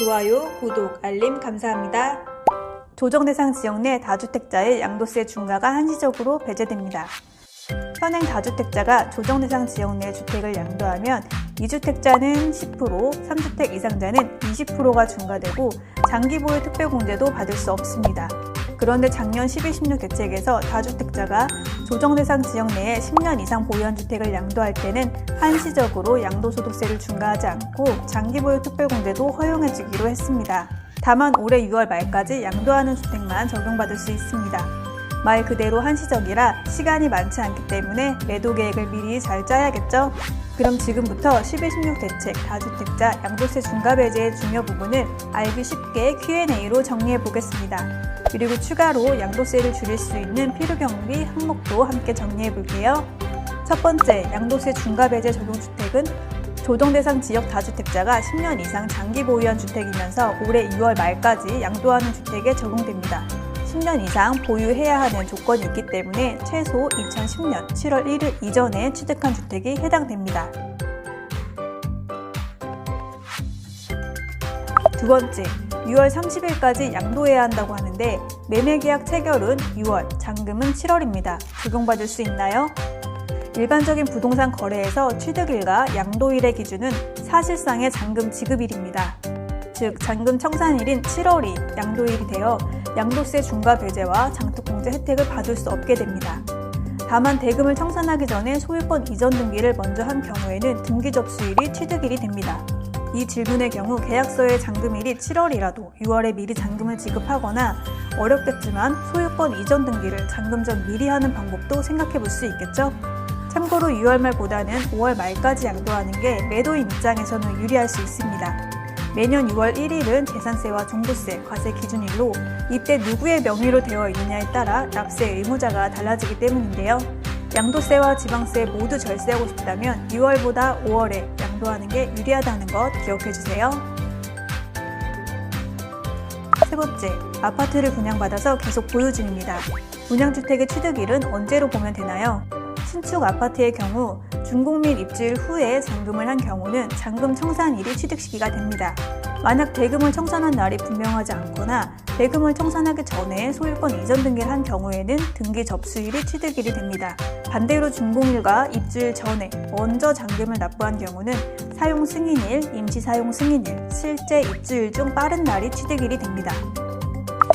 좋아요, 구독, 알림 감사합니다. 조정대상 지역 내 다주택자의 양도세 중과가 한시적으로 배제됩니다. 현행 다주택자가 조정대상 지역 내 주택을 양도하면 2주택자는 10%, 3주택 이상자는 20%가 중과되고 장기보유 특별공제도 받을 수 없습니다. 그런데 작년 12.16 대책에서 다주택자가 조정대상 지역 내에 10년 이상 보유한 주택을 양도할 때는 한시적으로 양도소득세를 중과하지 않고 장기보유 특별공제도 허용해주기로 했습니다. 다만 올해 6월 말까지 양도하는 주택만 적용받을 수 있습니다. 말 그대로 한시적이라 시간이 많지 않기 때문에 매도 계획을 미리 잘 짜야겠죠? 그럼 지금부터 12.16 대책 다주택자 양도세 중과 배제의 중요 부분을 알기 쉽게 Q&A로 정리해 보겠습니다. 그리고 추가로 양도세를 줄일 수 있는 필요경비 항목도 함께 정리해 볼게요. 첫 번째, 양도세 중과 배제 적용 주택은 조정대상 지역 다주택자가 10년 이상 장기 보유한 주택이면서 올해 2월 말까지 양도하는 주택에 적용됩니다. 10년 이상 보유해야 하는 조건이 있기 때문에 최소 2010년 7월 1일 이전에 취득한 주택이 해당됩니다. 두 번째, 6월 30일까지 양도해야 한다고 하는데 매매계약 체결은 6월, 잔금은 7월입니다. 적용받을 수 있나요? 일반적인 부동산 거래에서 취득일과 양도일의 기준은 사실상의 잔금 지급일입니다. 즉, 잔금 청산일인 7월이 양도일이 되어 양도세 중과 배제와 장특공제 혜택을 받을 수 없게 됩니다. 다만 대금을 청산하기 전에 소유권 이전 등기를 먼저 한 경우에는 등기 접수일이 취득일이 됩니다. 이 질문의 경우 계약서의 잔금일이 7월이라도 6월에 미리 잔금을 지급하거나 어렵겠지만 소유권 이전 등기를 잔금 전 미리 하는 방법도 생각해 볼 수 있겠죠? 참고로 6월 말보다는 5월 말까지 양도하는 게 매도인 입장에서는 유리할 수 있습니다. 매년 6월 1일은 재산세와 종부세, 과세 기준일로 이때 누구의 명의로 되어 있느냐에 따라 납세 의무자가 달라지기 때문인데요. 양도세와 지방세 모두 절세하고 싶다면 6월보다 5월에 양도하는 게 유리하다는 것 기억해주세요. 세 번째, 아파트를 분양받아서 계속 보유 중입니다. 분양주택의 취득일은 언제로 보면 되나요? 신축 아파트의 경우 준공민 입주일 후에 잔금을 한 경우는 잔금 청산일이 취득 시기가 됩니다. 만약 대금을 청산한 날이 분명하지 않거나 대금을 청산하기 전에 소유권 이전 등기를 한 경우에는 등기 접수일이 취득일이 됩니다. 반대로 준공일과 입주일 전에 먼저 잔금을 납부한 경우는 사용 승인일, 임시 사용 승인일, 실제 입주일 중 빠른 날이 취득일이 됩니다.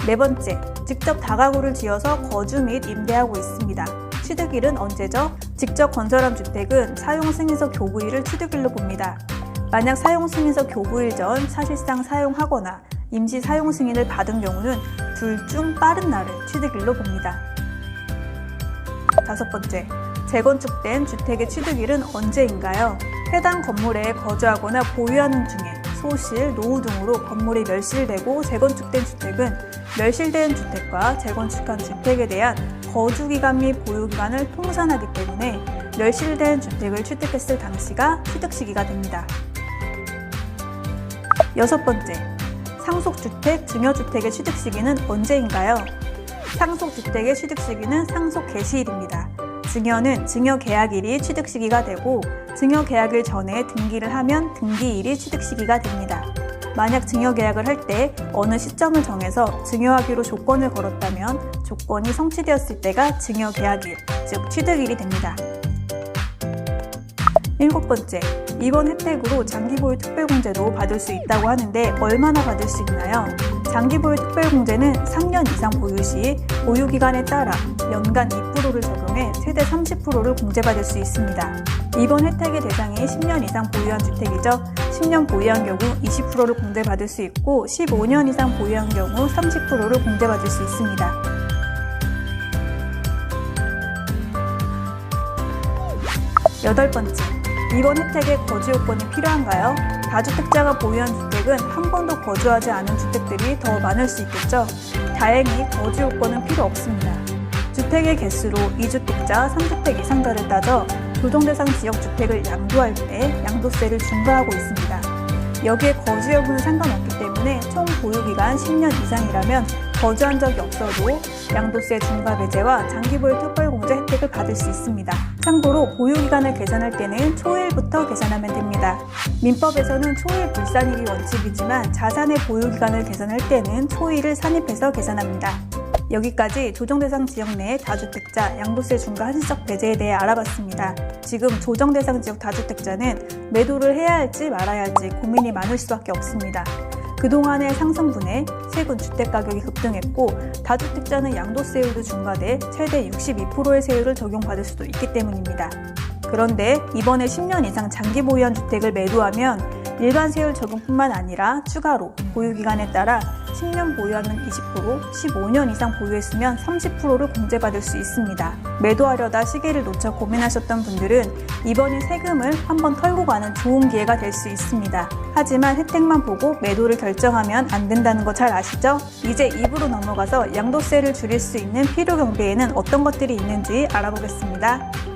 네 번째, 직접 다가구를 지어서 거주 및 임대하고 있습니다. 취득일은 언제죠? 직접 건설한 주택은 사용승인서 교부일을 취득일로 봅니다. 만약 사용승인서 교부일 전 사실상 사용하거나 임시 사용승인을 받은 경우는 둘 중 빠른 날을 취득일로 봅니다. 다섯 번째, 재건축된 주택의 취득일은 언제인가요? 해당 건물에 거주하거나 보유하는 중에 소실, 노후 등으로 건물이 멸실되고 재건축된 주택은 멸실된 주택과 재건축한 주택에 대한 거주기간 및 보유기간을 통산하기 때문에 멸실된 주택을 취득했을 당시가 취득 시기가 됩니다. 여섯 번째, 상속주택, 증여주택의 취득 시기는 언제인가요? 상속주택의 취득 시기는 상속 개시일입니다. 증여는 증여계약일이 취득 시기가 되고 증여계약일 전에 등기를 하면 등기일이 취득 시기가 됩니다. 만약 증여계약을 할 때 어느 시점을 정해서 증여하기로 조건을 걸었다면 조건이 성취되었을 때가 증여계약일, 즉 취득일이 됩니다. 일곱 번째, 이번 혜택으로 장기보유 특별공제도 받을 수 있다고 하는데 얼마나 받을 수 있나요? 장기보유 특별공제는 3년 이상 보유 시 보유기간에 따라 연간 2%를 적용해 최대 30%를 공제받을 수 있습니다. 이번 혜택의 대상이 10년 이상 보유한 주택이죠. 10년 보유한 경우 20%를 공제받을 수 있고 15년 이상 보유한 경우 30%를 공제받을 수 있습니다. 여덟 번째, 이번 혜택의 거주 요건이 필요한가요? 다주택자가 보유한 주택은 한 번도 거주하지 않은 주택들이 더 많을 수 있겠죠? 다행히 거주 요건은 필요 없습니다. 주택의 개수로 2주택자, 3주택 이상자를 따져 조정대상 지역 주택을 양도할 때 양도세를 중과하고 있습니다. 여기에 거주 여부는 상관없기 때문에 총 보유기간 10년 이상이라면 거주한 적이 없어도 양도세 중과 배제와 장기보유 특별공제 혜택을 받을 수 있습니다. 참고로 보유기간을 계산할 때는 초일부터 계산하면 됩니다. 민법에서는 초일 불산일이 원칙이지만 자산의 보유기간을 계산할 때는 초일을 산입해서 계산합니다. 여기까지 조정대상 지역 내 다주택자 양도세 중과 한시적 배제에 대해 알아봤습니다. 지금 조정대상 지역 다주택자는 매도를 해야 할지 말아야 할지 고민이 많을 수밖에 없습니다. 그동안의 상승분에 세군 주택가격이 급등했고 다주택자는 양도세율도 중과돼 최대 62%의 세율을 적용받을 수도 있기 때문입니다. 그런데 이번에 10년 이상 장기 보유한 주택을 매도하면 일반 세율 적용뿐만 아니라 추가로 보유기간에 따라 10년 보유하면 20%, 15년 이상 보유했으면 30%를 공제받을 수 있습니다. 매도하려다 시기를 놓쳐 고민하셨던 분들은 이번에 세금을 한번 털고 가는 좋은 기회가 될 수 있습니다. 하지만 혜택만 보고 매도를 결정하면 안 된다는 거 잘 아시죠? 이제 2부로 넘어가서 양도세를 줄일 수 있는 필요 경비에는 어떤 것들이 있는지 알아보겠습니다.